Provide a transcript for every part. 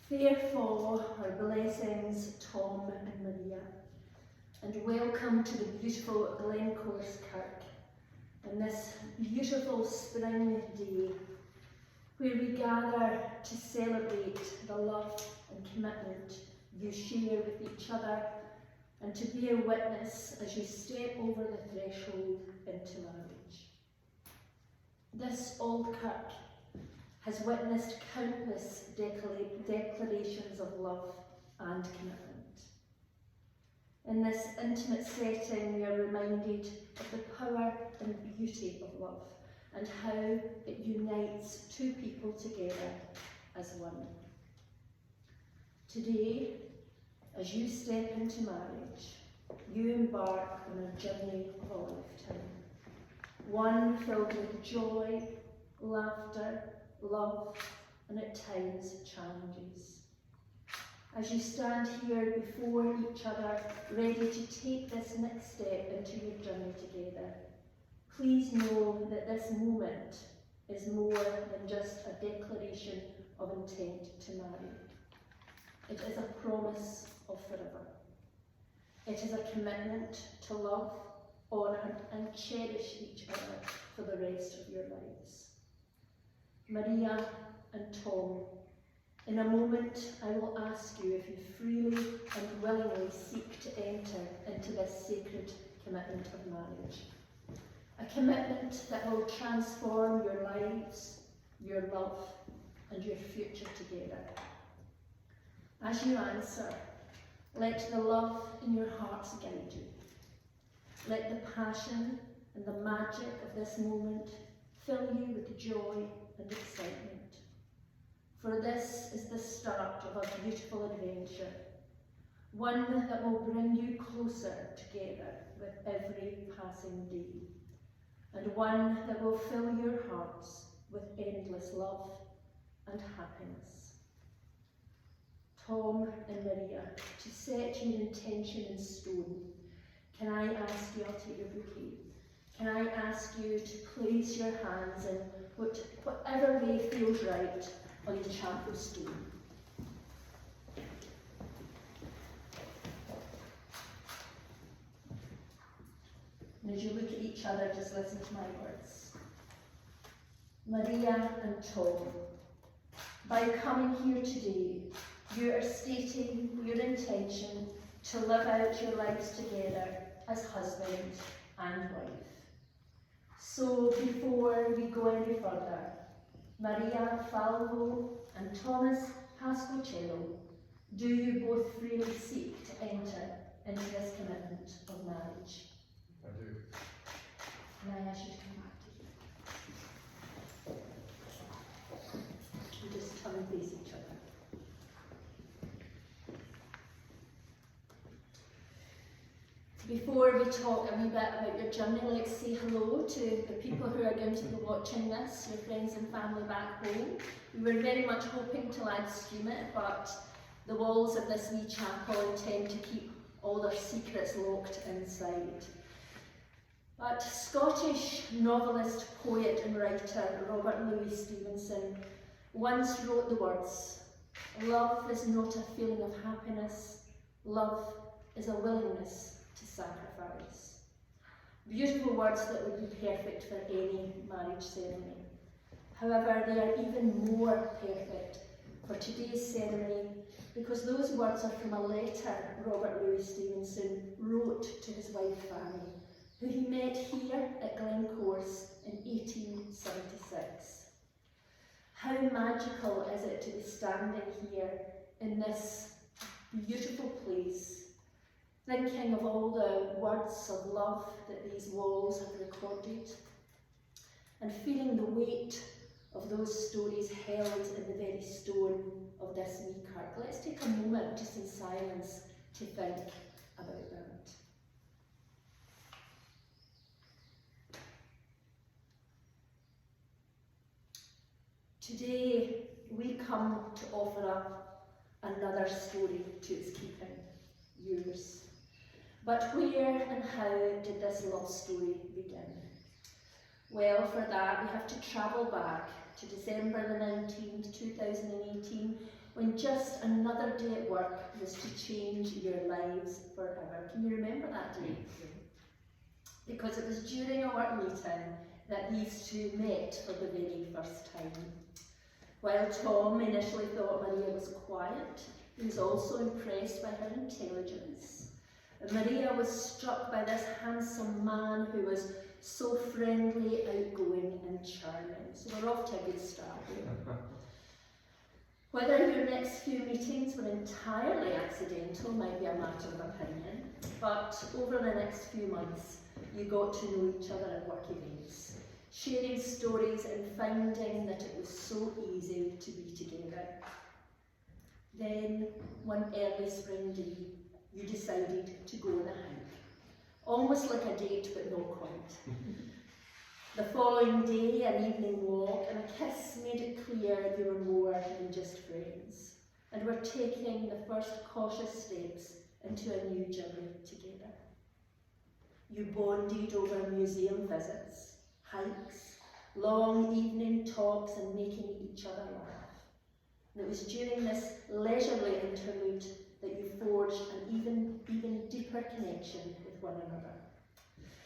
Therefore, our blessings, Tom and Maria, and welcome to the beautiful Glencorse Kirk on this beautiful spring day, where we gather to celebrate the love and commitment you share with each other, and to be a witness as you step over the threshold into marriage. This old kirk has witnessed countless declarations of love and commitment. In this intimate setting, we are reminded of the power and beauty of love and how it unites two people together as one. Today, as you step into marriage, you embark on a journey of a lifetime, one filled with joy, laughter, love, and at times challenges. As you stand here before each other, ready to take this next step into your journey together, please know that this moment is more than just a declaration of intent to marry. It is a promise of forever. It is a commitment to love, honour, and cherish each other for the rest of your lives. Maria and Tom, in a moment I will ask you if you freely and willingly seek to enter into this sacred commitment of marriage. A commitment that will transform your lives, your love, and your future together. As you answer, let the love in your hearts guide you. Let the passion and the magic of this moment fill you with joy and excitement. For this is the start of a beautiful adventure, one that will bring you closer together with every passing day, and one that will fill your hearts with endless love and happiness. Tom and Maria, to set your intention in stone, can I ask you, I'll take your bouquet, can I ask you to place your hands in whatever way feels right on the chapel stone. And as you look at each other, just listen to my words. Maria and Tom, by coming here today, you are stating your intention to live out your lives together as husband and wife. So before we go any further, Maria Falvo and Thomas Pascocello, do you both freely seek to enter into this commitment of marriage? I do. And I ask you to come back to you. You just come and face each other. Before we talk a wee bit about your journey, let's say hello to the people who are going to be watching this, your friends and family back home. We were very much hoping to live stream it, but the walls of this wee chapel intend to keep all their secrets locked inside. But Scottish novelist, poet and writer Robert Louis Stevenson once wrote the words, "Love is not a feeling of happiness, love is a willingness to sacrifice." Beautiful words that would be perfect for any marriage ceremony. However, they are even more perfect for today's ceremony because those words are from a letter Robert Louis Stevenson wrote to his wife Fanny, who he met here at Glencorse in 1876. How magical is it to be standing here in this beautiful place, thinking of all the words of love that these walls have recorded, and feeling the weight of those stories held in the very stone of this wee kirk. Let's take a moment just in silence to think about that. Today we come to offer up another story to its keeping, yours. But where and how did this love story begin? Well, for that we have to travel back to December the 19th, 2018, when just a day at work was to change your lives forever. Can you remember that day? Because it was during a work meeting that these two met for the very first time. While Tom initially thought Maria was quiet, he was also impressed by her intelligence. And Maria was struck by this handsome man who was so friendly, outgoing and charming. So we're off to a good start here. Whether your next few meetings were entirely accidental might be a matter of opinion, but over the next few months you got to know each other at work events, sharing stories and finding that it was so easy to be together. Then, one early spring day, you decided to go on a hike. Almost like a date, but not quite. The following day, an evening walk and a kiss made it clear you were more than just friends, and were taking the first cautious steps into a new journey together. You bonded over museum visits, hikes, long evening talks and making each other laugh. And it was during this leisurely interlude that you forged an even deeper connection with one another.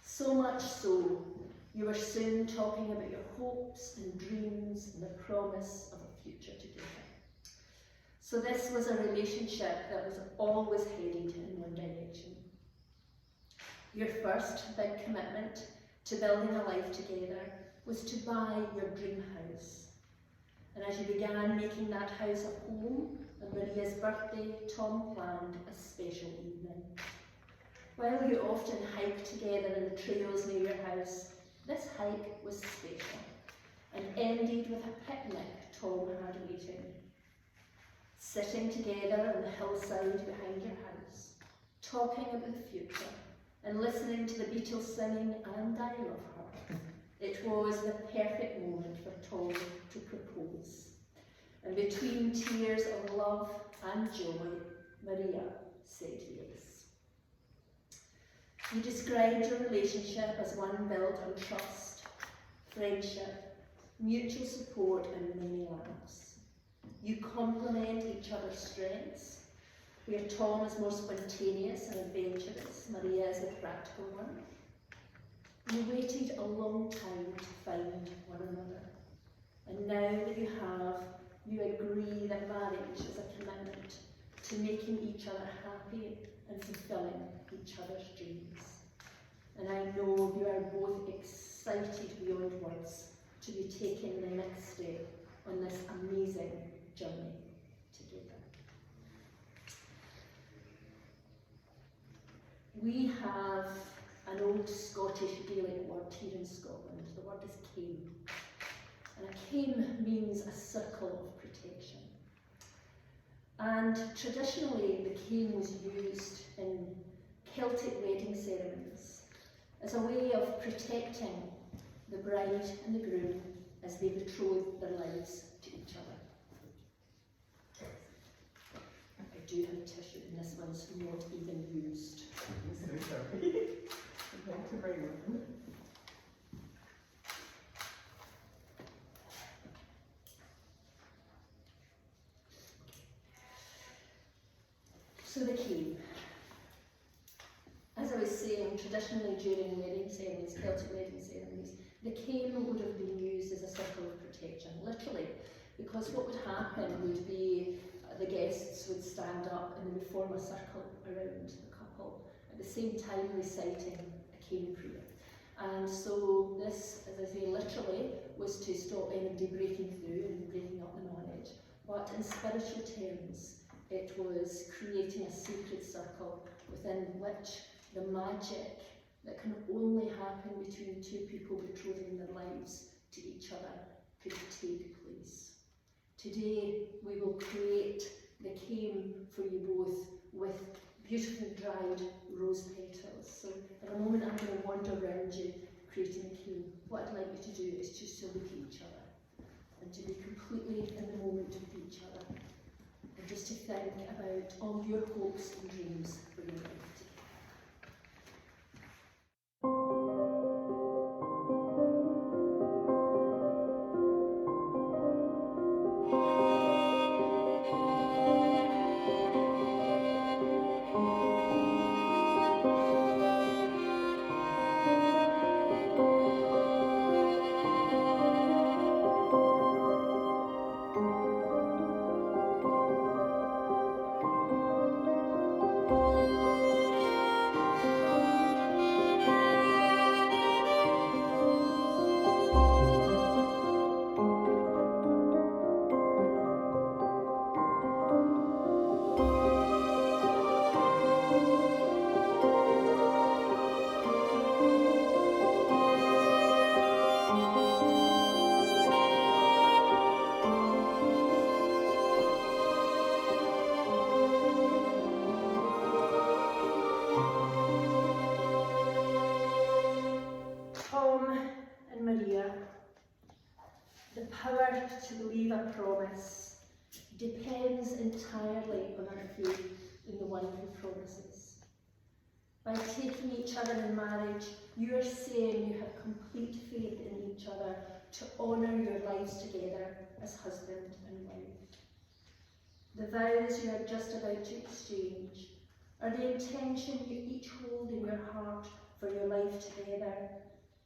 So much so, you were soon talking about your hopes and dreams and the promise of a future together. So this was a relationship that was always headed in one direction. Your first big commitment to building a life together was to buy your dream house. And as you began making that house a home, on Maria's birthday, Tom planned a special evening. While you often hiked together in the trails near your house, this hike was special and ended with a picnic Tom had waiting. Sitting together on the hillside behind your house, talking about the future and listening to the Beatles singing "And I Love Her." It was the perfect moment for Tom to propose. And between tears of love and joy, Maria said yes. You described your relationship as one built on trust, friendship, mutual support and many laughs. You complement each other's strengths, where Tom is more spontaneous and adventurous, Maria is the practical one. You waited a long time to find one another, and now that you have, you agree that marriage is a commitment to making each other happy and fulfilling each other's dreams. And I know you are both excited beyond words to be taking the next step on this amazing journey together. We have an old Scottish Gaelic word here in Scotland. The word is came. And a came means a circle of protection. And traditionally, the cane was used in Celtic wedding ceremonies as a way of protecting the bride and the groom as they betrothed their lives to each other. I do have a tissue, and this one's not even used. I'm so sorry. I'd like to bring one. So the cane. As I was saying, traditionally during wedding ceremonies, Celtic wedding ceremonies, the cane would have been used as a circle of protection, literally, because what would happen would be the guests would stand up and they would form a circle around the couple, at the same time reciting a cane prayer. And so this, as I say, literally was to stop anybody breaking through and breaking up the knowledge, but in spiritual terms, it was creating a sacred circle within which the magic that can only happen between two people betrothing their lives to each other could take place. Today we will create the cane for you both with beautifully dried rose petals. So in a moment I'm going to wander around you creating a cane. What I'd like you to do is just to look at each other and to be completely in the moment with each other. And just to think about all your hopes and dreams for your life. to believe a promise depends entirely on our faith in the one who promises. By taking each other in marriage, you are saying you have complete faith in each other to honour your lives together as husband and wife. The vows you are just about to exchange are the intention you each hold in your heart for your life together,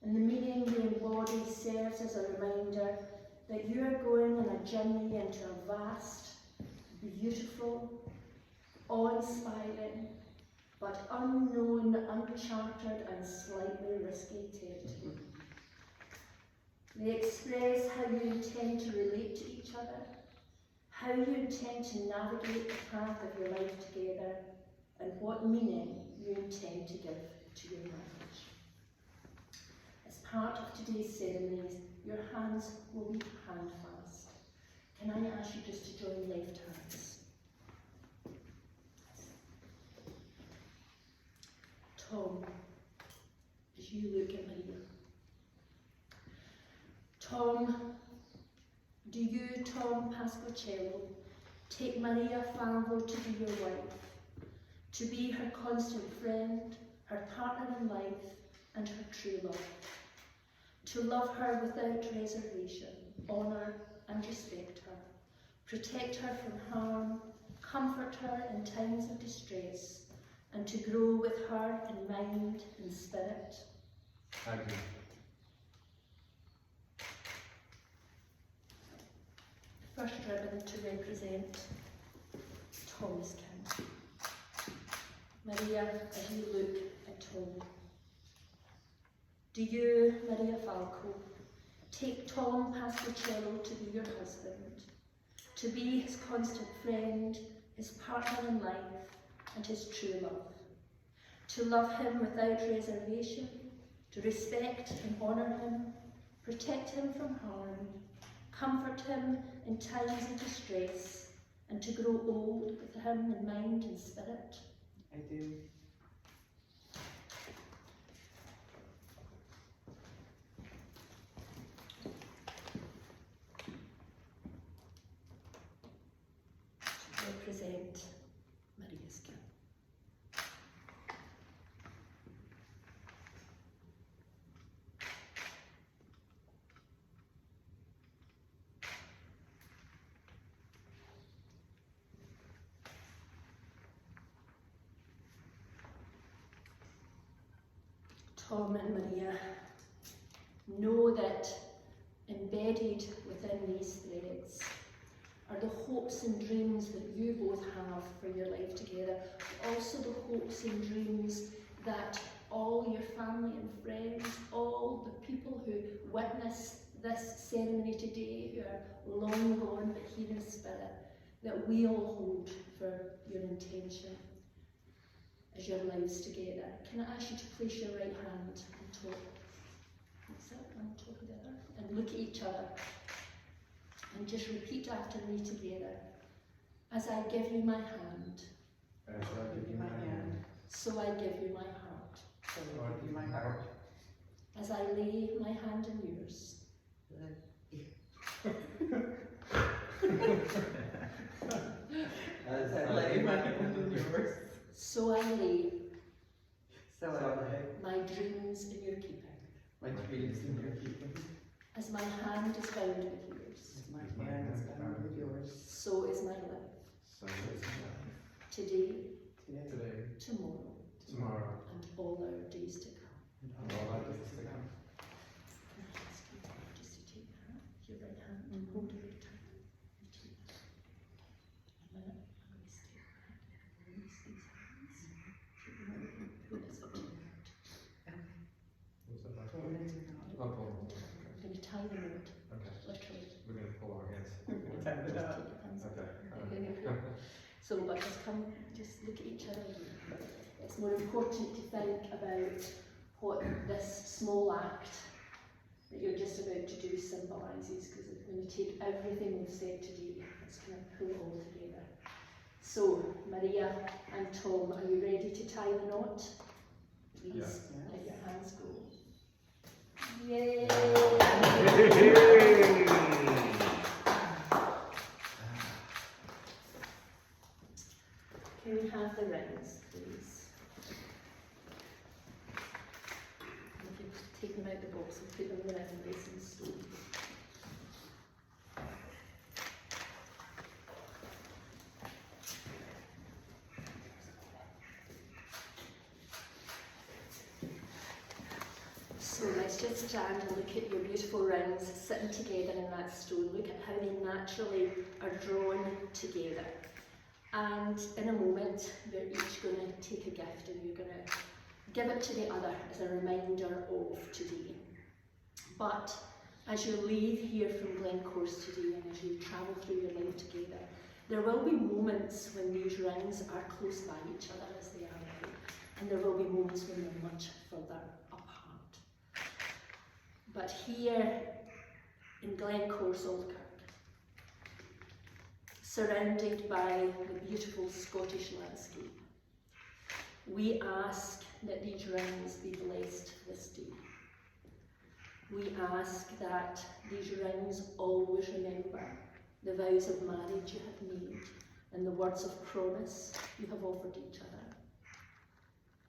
and the meaning they embody serves as a reminder that you are going on a journey into a vast, beautiful, awe-inspiring, but unknown, uncharted and slightly risky territory. They express how you intend to relate to each other, how you intend to navigate the path of your life together, and what meaning you intend to give to your marriage. As part of today's ceremonies, your hands will be handfast. Can I ask you just to join left hands? Tom, as you look at Maria. Tom, do you, Tom Pasquarello, take Maria Falvo to be your wife, to be her constant friend, her partner in life, and her true love, to love her without reservation, honour and respect her, protect her from harm, comfort her in times of distress, and to grow with her in mind and spirit? I do. First ribbon to represent Tom's king. Maria, as you look at Tom, do you, Maria Falco, take Tom Pasquarello to be your husband, to be his constant friend, his partner in life, and his true love, to love him without reservation, to respect and honour him, protect him from harm, comfort him in times of distress, and to grow old with him in mind and spirit? I do. To represent Maria's king. Tom and Maria, know that embedded within these threads are the hopes and dreams that you both have for your life together, but also the hopes and dreams that all your family and friends, all the people who witness this ceremony today, who are long gone but here in spirit, that we all hold for your intention as your lives together. Can I ask you to place your right hand on top? That's it, on top of the other. And look at each other. And just repeat after me together. As I give you my hand, As I give you my hand, so I give you my heart. So I give you my heart. As I lay my hand in yours, As I lay my hand in yours. so I lay So I lay my dreams in your keeping. my dreams in your keeping. As my hand is bound with yours, As my hand is bound with yours. so is my life. so is my Today, Today today, tomorrow, tomorrow, and all our days to come. and all that is to come. Can I ask you just to take your right hand and hold it very tight? And take that. A minute, I'm going to stay back and release these hands. Keep them out and pull this up to your heart. What's that pull like? it into your heart. Oh, pull. I'm going to tie the knot, Okay, literally. we're going to pull our hands. Tie it Just up. take your hands up. Okay. So, but just look at each other. It's more important to think about what this small act that you're just about to do symbolises, because when you take everything we've said today, it's going to pull it all together. So, Maria and Tom, are you ready to tie the knot? Please Yes. let your hands go. Yay! Can we have the rings, please? If you take them out the box and put them in the ring racing stone. So let's just stand and look at your beautiful rings sitting together in that stone. Look at how they naturally are drawn together. And in a moment, you're each going to take a gift and you're going to give it to the other as a reminder of today. But as you leave here from Glencorse today and as you travel through your life together, there will be moments when these rings are close by each other as they are now, and there will be moments when they're much further apart. But here in Glencorse Kirk, surrounded by the beautiful Scottish landscape, we ask that these rings be blessed this day. We ask that these rings always remember the vows of marriage you have made and the words of promise you have offered each other.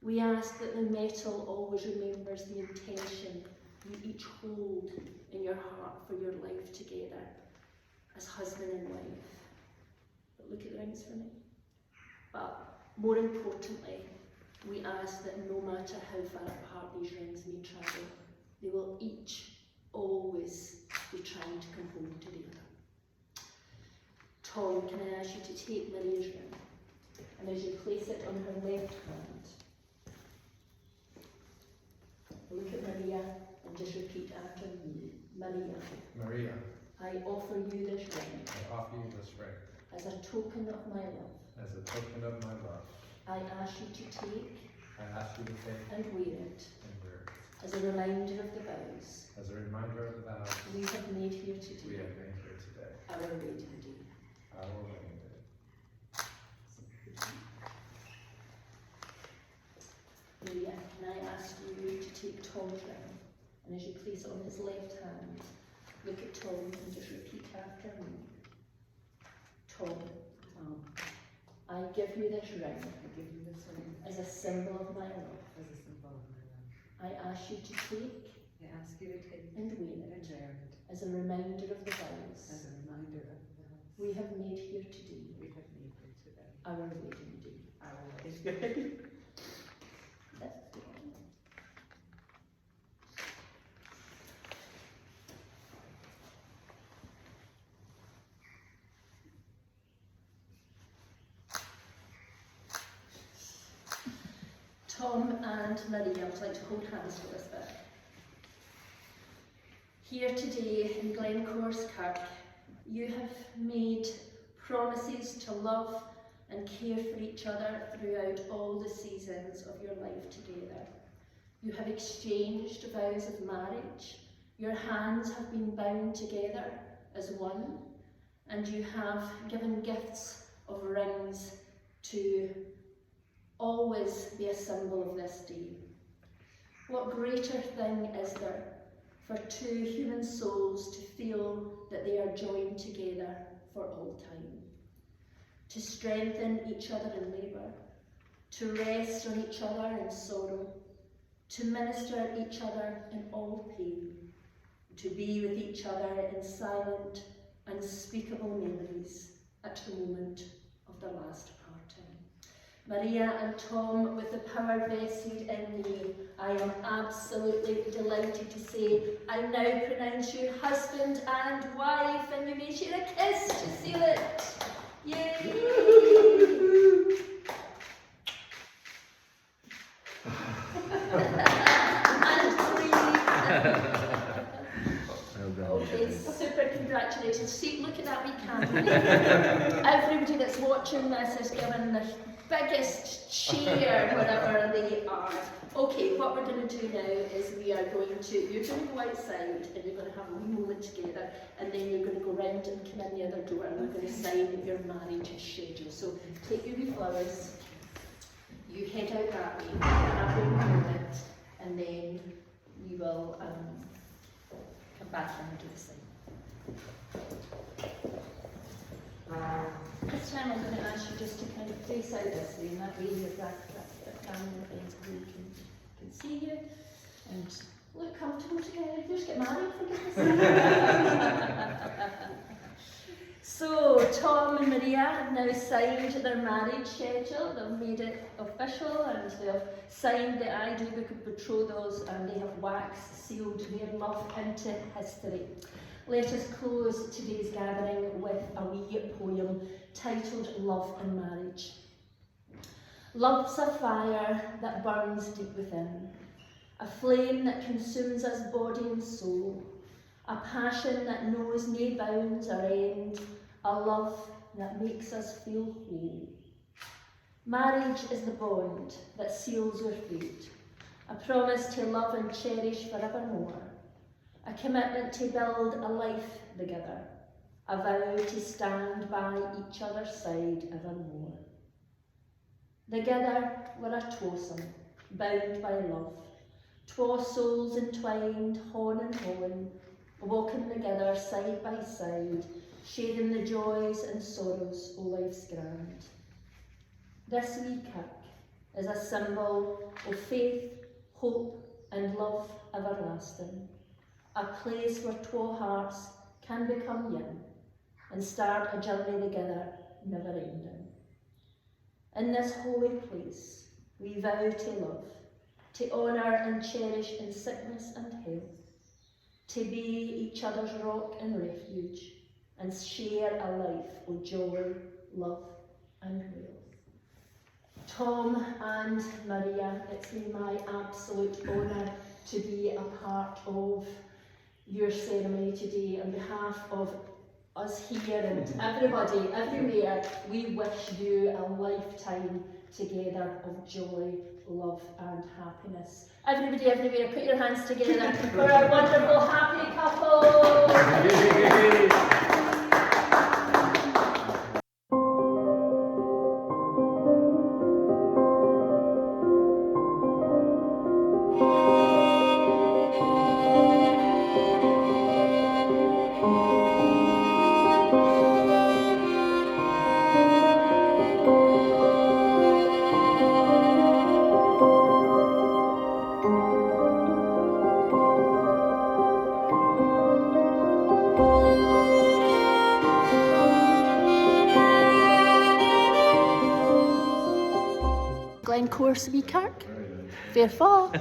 We ask that the metal always remembers the intention you each hold in your heart for your life together as husband and wife. But look at the rings for me. But more importantly, we ask that no matter how far apart these rings may travel, they will each always be trying to come home together. Tom, can I ask you to take Maria's ring, and as you place it on her left hand, look at Maria and just repeat after me. Maria, Maria, I offer you this ring I offer you this ring as a token of my love. as a token of my love. I ask you to take I ask you to take and wear it and wear it as a reminder of the vows as a reminder of the vows we have made here we today, have made here today, our wedding day. our wedding day. Maria, can I ask you to take Tom's ring, and as you place it on his left hand, look at Tom and just repeat after me. Tom, I give you this ring I give you this ring as a symbol of my love. as a symbol of my love. I ask you to take I ask you to take and wear and it wear it as a reminder of the vows as a reminder of the vows we have made here today, we have made here today, our wedding day. our wedding day. That's the one. Tom and Maria would like to hold hands for us there. Here today in Glencorse Kirk, you have made promises to love and care for each other throughout all the seasons of your life together. You have exchanged vows of marriage, your hands have been bound together as one, and you have given gifts of rings to always be a symbol of this day. What greater thing is there for two human souls to feel that they are joined together for all time? To strengthen each other in labour, to rest on each other in sorrow, to minister each other in all pain, to be with each other in silent, unspeakable memories at the moment of the last parting. Maria and Tom, with the power vested in me, I am absolutely delighted to say I now pronounce you husband and wife, and you may share a kiss to seal it. Yay! And three. Okay, super congratulations. See, look at that wee camera. Everybody that's watching this is giving the biggest cheer wherever they are. Okay, what we're going to do now is you're going to go outside and you're going to have a wee moment together, and then you're going to go round and come in the other door and we're going to sign your marriage schedule. So take your wee flowers, you head out that way, have your moment, and then you will come back and do the same. time, I'm going to ask you just to kind of face out this way, and that way your family friends can see you and look comfortable together. You just get married, for goodness sake. So, Tom and Maria have now signed their marriage schedule. They've made it official and they've signed the ID book of betrothals, and they have wax sealed their love into history. Let us close today's gathering with a wee poem titled Love and Marriage. Love's a fire that burns deep within, a flame that consumes us body and soul, a passion that knows no bounds or end, a love that makes us feel whole. Marriage is the bond that seals your fate, a promise to love and cherish forevermore, a commitment to build a life together, a vow to stand by each other's side evermore. Together we're a twosome, bound by love, twa souls entwined, horn and horn, walking together side by side, sharing the joys and sorrows of life's grand. This wee kirk is a symbol of faith, hope and love everlasting, a place where twa hearts can become one and start a journey together never ending. In this holy place we vow to love, to honour and cherish in sickness and health, to be each other's rock and refuge, and share a life of joy, love and wealth. Tom and Maria, it's been my absolute honour to be a part of your ceremony today. On behalf of us here and everybody, everywhere, we wish you a lifetime together of joy, love and happiness. Everybody everywhere, put your hands together for our wonderful happy couple. Glencorse Kirk, fair fall.